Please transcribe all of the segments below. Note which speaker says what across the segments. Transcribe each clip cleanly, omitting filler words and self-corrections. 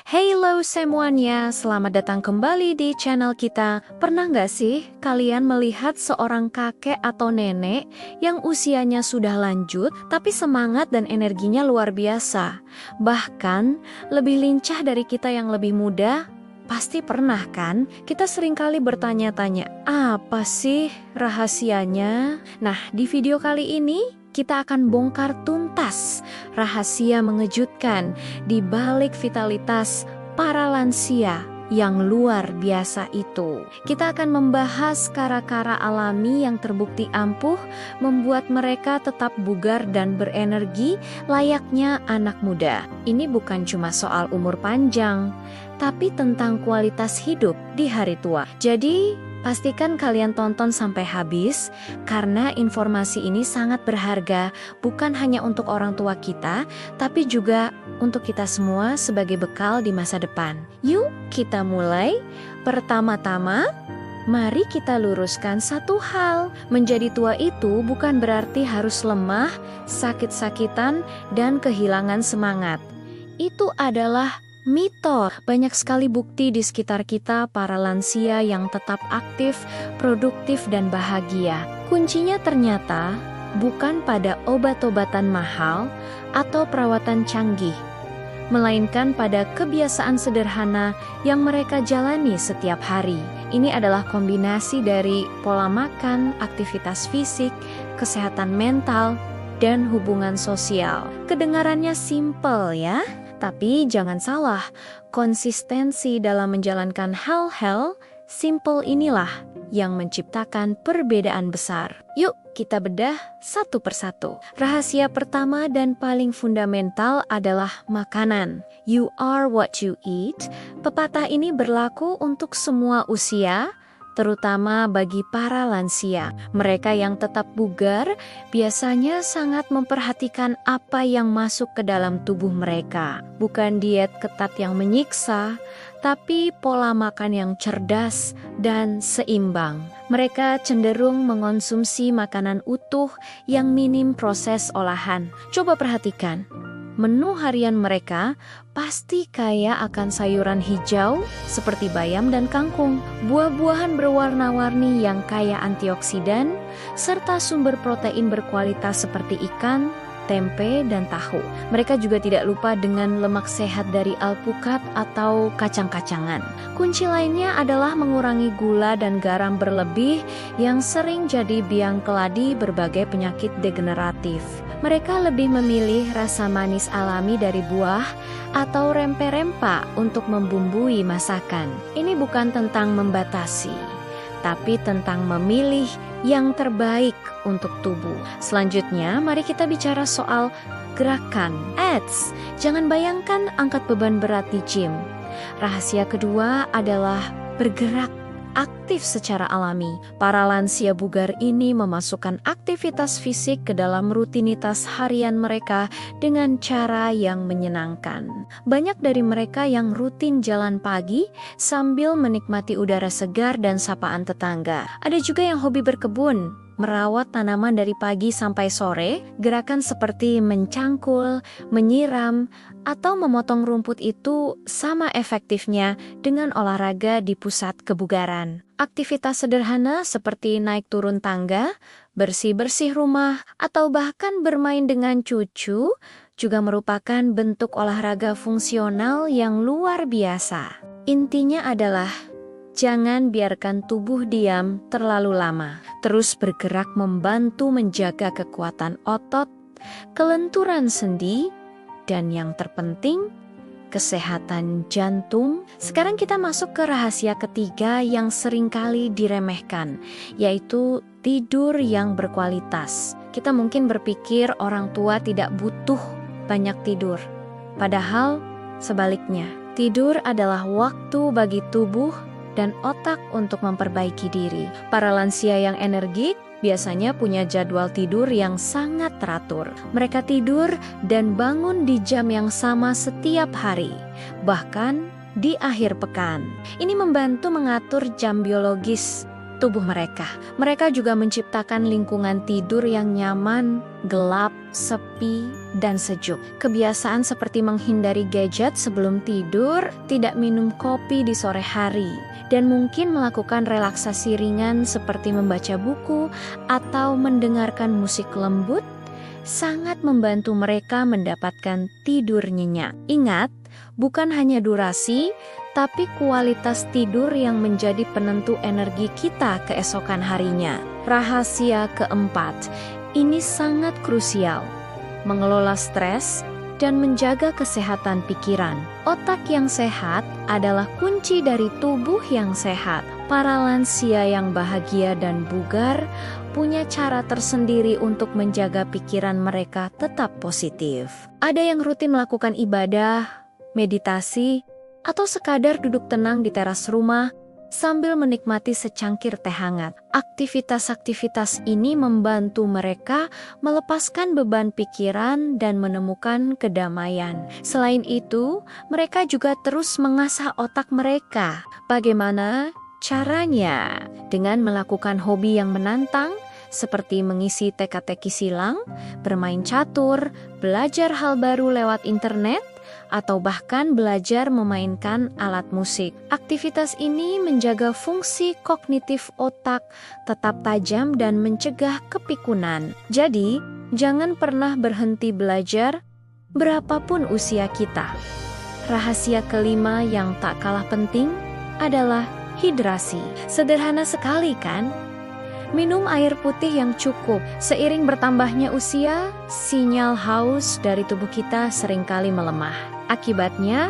Speaker 1: Hello semuanya, selamat datang kembali di channel kita. Pernah nggak sih kalian melihat seorang kakek atau nenek yang usianya sudah lanjut tapi semangat dan energinya luar biasa? Bahkan lebih lincah dari kita yang lebih muda? Pasti pernah kan? Kita seringkali bertanya-tanya, apa sih rahasianya? Nah, di video kali ini kita akan bongkar tuntas rahasia mengejutkan di balik vitalitas para lansia yang luar biasa itu. Kita akan membahas kara-kara alami yang terbukti ampuh membuat mereka tetap bugar dan berenergi layaknya anak muda. Ini bukan cuma soal umur panjang, tapi tentang kualitas hidup di hari tua. Jadi, pastikan kalian tonton sampai habis, karena informasi ini sangat berharga, bukan hanya untuk orang tua kita, tapi juga untuk kita semua sebagai bekal di masa depan. Yuk, kita mulai. Pertama-tama, mari kita luruskan satu hal. Menjadi tua itu bukan berarti harus lemah, sakit-sakitan, dan kehilangan semangat. Itu adalah mitos. Banyak sekali bukti di sekitar kita para lansia yang tetap aktif, produktif, dan bahagia. Kuncinya ternyata bukan pada obat-obatan mahal atau perawatan canggih, melainkan pada kebiasaan sederhana yang mereka jalani setiap hari. Ini adalah kombinasi dari pola makan, aktivitas fisik, kesehatan mental, dan hubungan sosial. Kedengarannya simpel ya? Tapi jangan salah, konsistensi dalam menjalankan hal-hal simple inilah yang menciptakan perbedaan besar. Yuk, kita bedah satu persatu. Rahasia pertama dan paling fundamental adalah makanan. You are what you eat. Pepatah ini berlaku untuk semua usia, terutama bagi para lansia. Mereka yang tetap bugar biasanya sangat memperhatikan apa yang masuk ke dalam tubuh mereka. Bukan diet ketat yang menyiksa, tapi pola makan yang cerdas dan seimbang. Mereka cenderung mengonsumsi makanan utuh yang minim proses olahan. Coba perhatikan. Menu harian mereka pasti kaya akan sayuran hijau seperti bayam dan kangkung, buah-buahan berwarna-warni yang kaya antioksidan, serta sumber protein berkualitas seperti ikan, tempe, dan tahu. Mereka juga tidak lupa dengan lemak sehat dari alpukat atau kacang-kacangan. Kunci lainnya adalah mengurangi gula dan garam berlebih yang sering jadi biang keladi berbagai penyakit degeneratif. Mereka lebih memilih rasa manis alami dari buah atau rempah-rempah untuk membumbui masakan. Ini bukan tentang membatasi, tapi tentang memilih yang terbaik untuk tubuh. Selanjutnya, mari kita bicara soal gerakan. Jangan bayangkan angkat beban berat di gym. Rahasia kedua adalah bergerak aktif secara alami. Para lansia bugar ini memasukkan aktivitas fisik ke dalam rutinitas harian mereka dengan cara yang menyenangkan. Banyak dari mereka yang rutin jalan pagi sambil menikmati udara segar dan sapaan tetangga. Ada juga yang hobi berkebun, merawat tanaman dari pagi sampai sore. Gerakan seperti mencangkul, menyiram, atau memotong rumput itu sama efektifnya dengan olahraga di pusat kebugaran. Aktivitas sederhana seperti naik turun tangga, bersih-bersih rumah, atau bahkan bermain dengan cucu juga merupakan bentuk olahraga fungsional yang luar biasa. Intinya adalah jangan biarkan tubuh diam terlalu lama. Terus bergerak membantu menjaga kekuatan otot, kelenturan sendi, dan yang terpenting, kesehatan jantung. Sekarang kita masuk ke rahasia ketiga yang seringkali diremehkan, yaitu tidur yang berkualitas. Kita mungkin berpikir orang tua tidak butuh banyak tidur. Padahal sebaliknya, tidur adalah waktu bagi tubuh dan otak untuk memperbaiki diri. Para lansia yang energik biasanya punya jadwal tidur yang sangat teratur. Mereka tidur dan bangun di jam yang sama setiap hari, bahkan di akhir pekan. Ini membantu mengatur jam biologis tubuh mereka. Mereka juga menciptakan lingkungan tidur yang nyaman, gelap, sepi, dan sejuk. Kebiasaan seperti menghindari gadget sebelum tidur, tidak minum kopi di sore hari, dan mungkin melakukan relaksasi ringan seperti membaca buku atau mendengarkan musik lembut, sangat membantu mereka mendapatkan tidur nyenyak. Ingat, bukan hanya durasi, tapi kualitas tidur yang menjadi penentu energi kita keesokan harinya. Rahasia keempat, ini sangat krusial. Mengelola stres dan menjaga kesehatan pikiran. Otak yang sehat adalah kunci dari tubuh yang sehat. Para lansia yang bahagia dan bugar punya cara tersendiri untuk menjaga pikiran mereka tetap positif. Ada yang rutin melakukan ibadah, meditasi, atau sekadar duduk tenang di teras rumah sambil menikmati secangkir teh hangat. Aktivitas-aktivitas ini membantu mereka melepaskan beban pikiran dan menemukan kedamaian. Selain itu, mereka juga terus mengasah otak mereka. Bagaimana caranya? Dengan melakukan hobi yang menantang, seperti mengisi teka-teki silang, bermain catur, belajar hal baru lewat internet, atau bahkan belajar memainkan alat musik. Aktivitas ini menjaga fungsi kognitif otak tetap tajam dan mencegah kepikunan. Jadi, jangan pernah berhenti belajar berapapun usia kita. Rahasia kelima yang tak kalah penting adalah hidrasi. Sederhana sekali kan? Minum air putih yang cukup. Seiring bertambahnya usia, sinyal haus dari tubuh kita seringkali melemah. Akibatnya,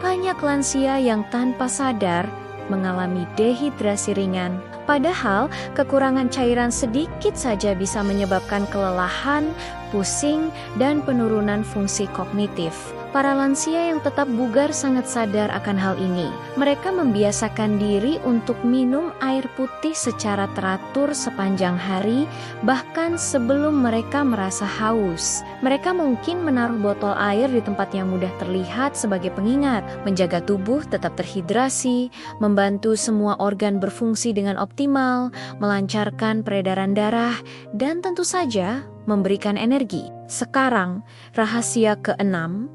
Speaker 1: banyak lansia yang tanpa sadar mengalami dehidrasi ringan. Padahal, kekurangan cairan sedikit saja bisa menyebabkan kelelahan, pusing, dan penurunan fungsi kognitif. Para lansia yang tetap bugar sangat sadar akan hal ini. Mereka membiasakan diri untuk minum air putih secara teratur sepanjang hari, bahkan sebelum mereka merasa haus. Mereka mungkin menaruh botol air di tempat yang mudah terlihat sebagai pengingat, menjaga tubuh tetap terhidrasi, membantu semua organ berfungsi dengan optimal, melancarkan peredaran darah, dan tentu saja memberikan energi. Sekarang, rahasia keenam,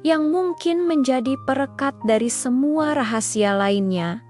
Speaker 1: yang mungkin menjadi perekat dari semua rahasia lainnya,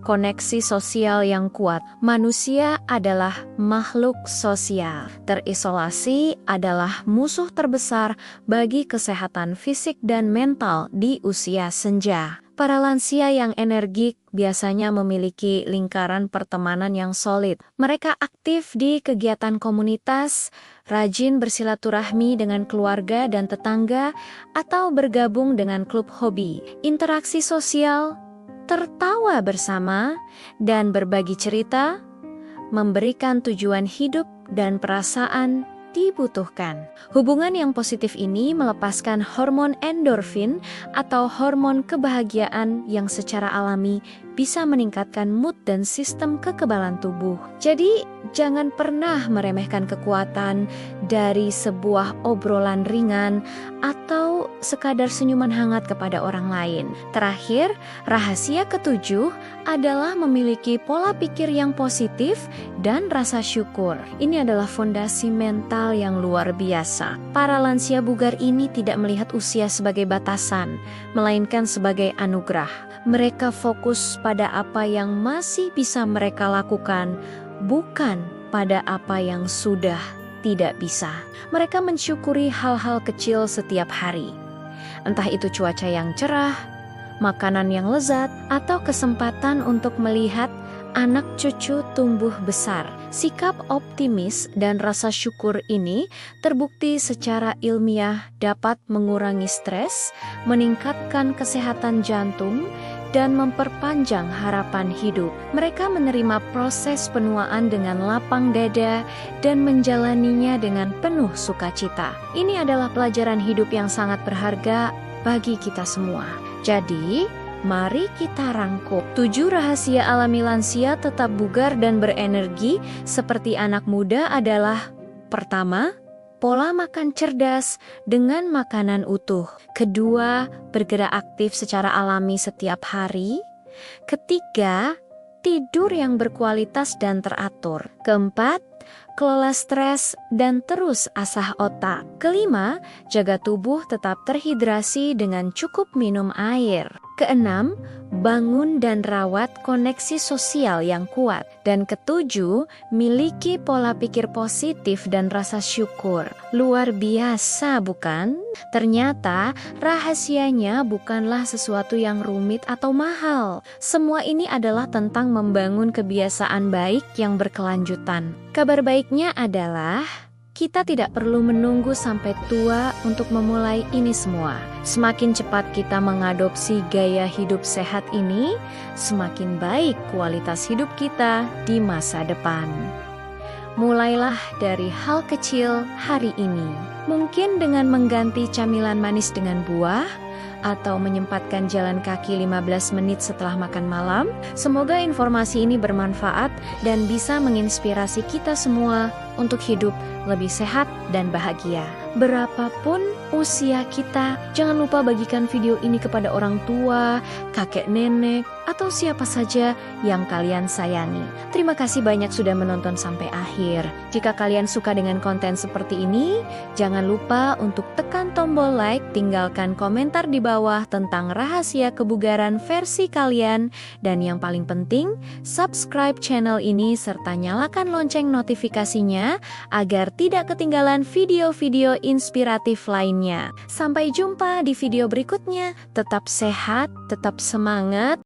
Speaker 1: koneksi sosial yang kuat. Manusia adalah makhluk sosial. Terisolasi adalah musuh terbesar bagi kesehatan fisik dan mental di usia senja. Para lansia yang energik biasanya memiliki lingkaran pertemanan yang solid. Mereka aktif di kegiatan komunitas, rajin bersilaturahmi dengan keluarga dan tetangga, atau bergabung dengan klub hobi. Interaksi sosial, tertawa bersama, dan berbagi cerita, memberikan tujuan hidup dan perasaan dibutuhkan. Hubungan yang positif ini melepaskan hormon endorfin atau hormon kebahagiaan yang secara alami bisa meningkatkan mood dan sistem kekebalan tubuh. Jadi, jangan pernah meremehkan kekuatan dari sebuah obrolan ringan atau sekadar senyuman hangat kepada orang lain. Terakhir, rahasia ketujuh adalah memiliki pola pikir yang positif dan rasa syukur. Ini adalah fondasi mental yang luar biasa. Para lansia bugar ini tidak melihat usia sebagai batasan, melainkan sebagai anugerah. Mereka fokus pada apa yang masih bisa mereka lakukan, bukan pada apa yang sudah tidak bisa. Mereka mensyukuri hal-hal kecil setiap hari. Entah itu cuaca yang cerah, makanan yang lezat, atau kesempatan untuk melihat anak cucu tumbuh besar. Sikap optimis dan rasa syukur ini terbukti secara ilmiah dapat mengurangi stres, meningkatkan kesehatan jantung, dan memperpanjang harapan hidup. Mereka menerima proses penuaan dengan lapang dada dan menjalaninya dengan penuh sukacita. Ini adalah pelajaran hidup yang sangat berharga bagi kita semua. Jadi, mari kita rangkum 7 rahasia alami lansia tetap bugar dan berenergi seperti anak muda adalah: pertama, pola makan cerdas dengan makanan utuh. Kedua, bergerak aktif secara alami setiap hari. Ketiga, tidur yang berkualitas dan teratur. Keempat, kelola stres dan terus asah otak. Kelima, jaga tubuh tetap terhidrasi dengan cukup minum air. Keenam, bangun dan rawat koneksi sosial yang kuat. Dan ketujuh, miliki pola pikir positif dan rasa syukur. Luar biasa, bukan? Ternyata rahasianya bukanlah sesuatu yang rumit atau mahal. Semua ini adalah tentang membangun kebiasaan baik yang berkelanjutan. Kabar baiknya adalah kita tidak perlu menunggu sampai tua untuk memulai ini semua. Semakin cepat kita mengadopsi gaya hidup sehat ini, semakin baik kualitas hidup kita di masa depan. Mulailah dari hal kecil hari ini. Mungkin dengan mengganti camilan manis dengan buah, atau menyempatkan jalan kaki 15 menit setelah makan malam. Semoga informasi ini bermanfaat dan bisa menginspirasi kita semua untuk hidup lebih sehat dan bahagia. Berapapun usia kita, jangan lupa bagikan video ini kepada orang tua, kakek nenek, atau siapa saja yang kalian sayangi. Terima kasih banyak sudah menonton sampai akhir. Jika kalian suka dengan konten seperti ini, jangan lupa untuk tekan tombol like, tinggalkan komentar di bawah tentang rahasia kebugaran versi kalian, dan yang paling penting, subscribe channel ini serta nyalakan lonceng notifikasinya agar tidak ketinggalan video-video inspiratif lainnya. Sampai jumpa di video berikutnya. Tetap sehat, tetap semangat,